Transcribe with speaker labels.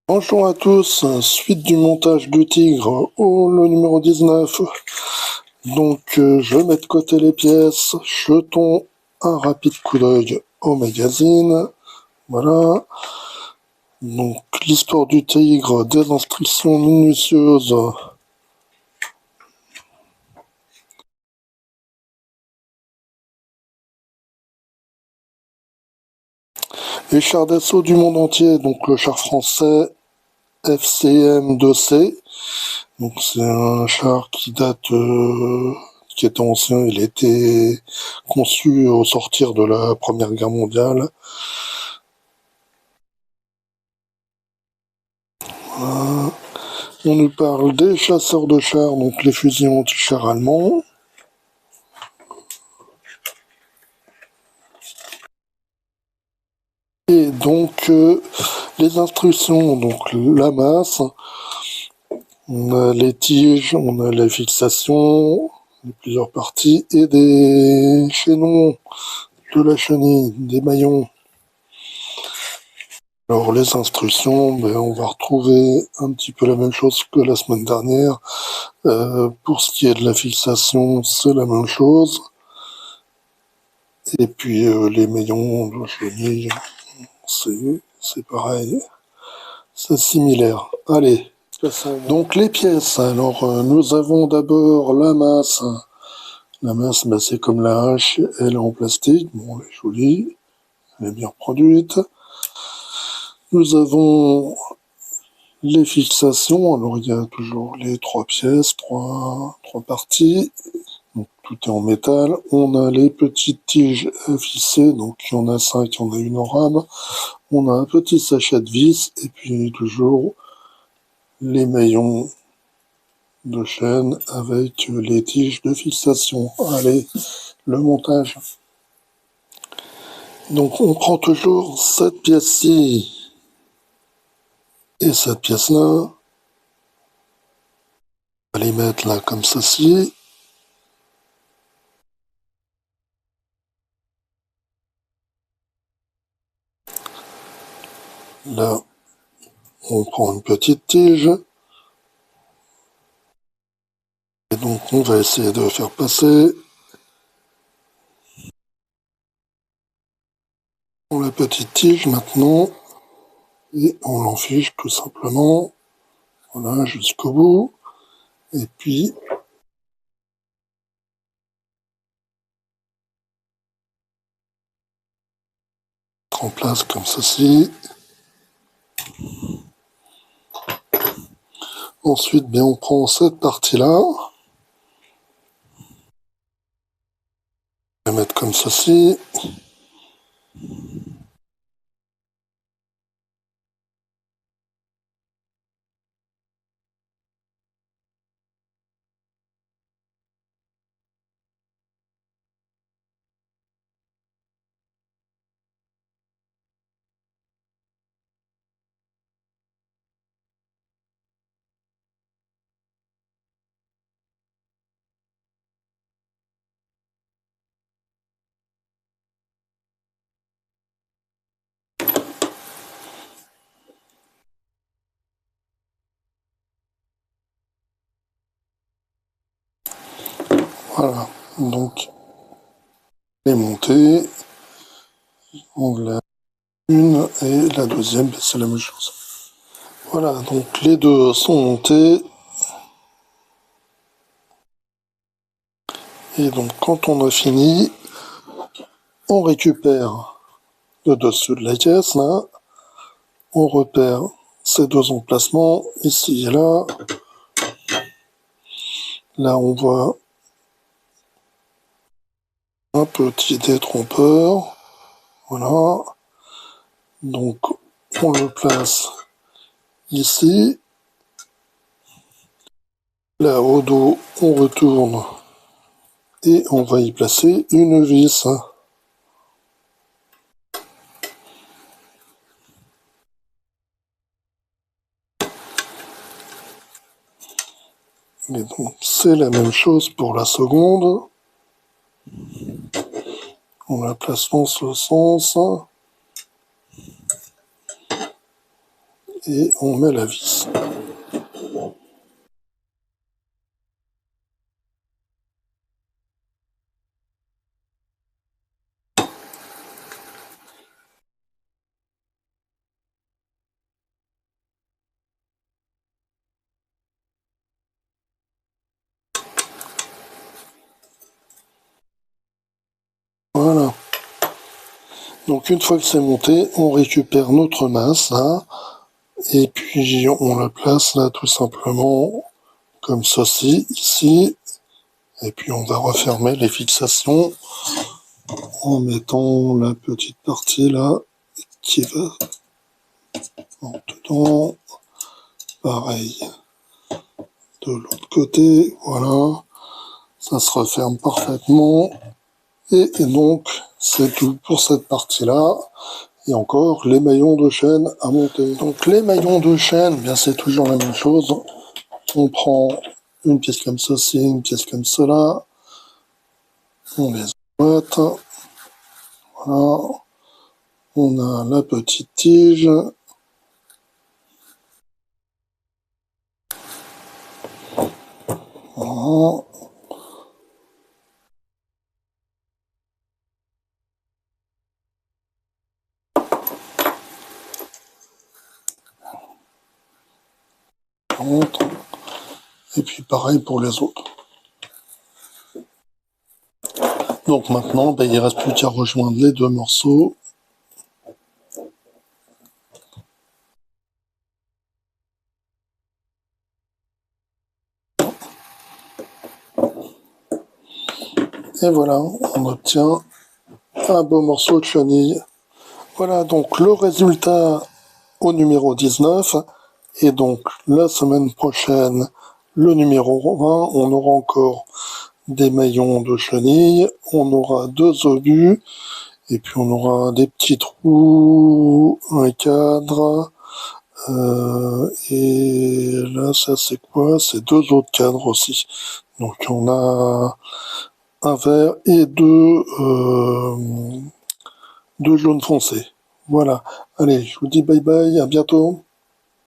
Speaker 1: Bonjour à tous, suite du montage du Tigre le numéro 19. Donc je mets de côté les pièces, jetons un rapide coup d'œil au magazine. Voilà. Donc l'histoire du Tigre, des instructions minutieuses. Les chars d'assaut du monde entier, donc le char français FCM-2C. Donc c'est un char qui date, qui est ancien, il a été conçu au sortir de la Première Guerre mondiale. On nous parle des chasseurs de chars, donc les fusils anti-chars allemands. Et donc les instructions, donc la masse, on a les tiges, on a les fixations, plusieurs parties, et des chaînons de la chenille, des maillons. Alors les instructions, on va retrouver un petit peu la même chose que la semaine dernière. Pour ce qui est de la fixation, c'est la même chose. Et puis les maillons de chenille, c'est pareil. C'est similaire. Allez. Donc les pièces. Alors nous avons d'abord la masse. La masse, c'est comme la hache, elle est en plastique. Bon, elle est jolie. Elle est bien reproduite. Nous avons les fixations, alors il y a toujours les trois pièces, trois parties, donc tout est en métal. On a les petites tiges vissées, donc il y en a 5, il y en a une en rame. On a un petit sachet de vis, et puis toujours les maillons de chaîne avec les tiges de fixation. Allez, le montage. Donc on prend toujours cette pièce-ci et cette pièce-là. On va les mettre là comme ceci. Là, on prend une petite tige. Et donc, on va essayer de faire passer la petite tige maintenant. Et on l'enfiche tout simplement. Voilà, jusqu'au bout. Et puis, en place comme ceci. Ensuite, on prend cette partie-là. On va la mettre comme ceci. Voilà. Donc, elle est montée. On l'a une et la deuxième, c'est la même chose. Voilà, donc les deux sont montés. Et donc, quand on a fini, on récupère le dessus de la caisse, là. On repère ces deux emplacements, ici et là. Là, on voit un petit détrompeur. Voilà. Donc, on le place ici. Là, au dos, on retourne et on va y placer une vis. Et donc, c'est la même chose pour la seconde. On la place dans ce sens. et on met la vis. Voilà. Donc une fois que c'est monté, on récupère notre masse là, et puis on la place là tout simplement comme ceci, ici, et puis on va refermer les fixations en mettant la petite partie là qui va dedans. Pareil de l'autre côté, voilà, ça se referme parfaitement. Et donc, c'est tout pour cette partie-là. Et encore, les maillons de chaîne à monter. Donc, les maillons de chaîne, bien c'est toujours la même chose. On prend une pièce comme ceci, une pièce comme cela. On les emboîte. Voilà. On a la petite tige. Voilà. Et puis pareil pour les autres. Donc maintenant, ben, il ne reste plus qu'à rejoindre les deux morceaux. Et voilà, on obtient un beau morceau de chenille. Voilà donc le résultat au numéro 19. Et donc la semaine prochaine, le numéro 20, on aura encore des maillons de chenille, on aura deux obus, et puis on aura des petits trous, un cadre, et là ça c'est quoi? C'est deux autres cadres aussi. Donc on a un vert et deux jaunes foncés. Voilà. Allez, je vous dis bye bye, à bientôt.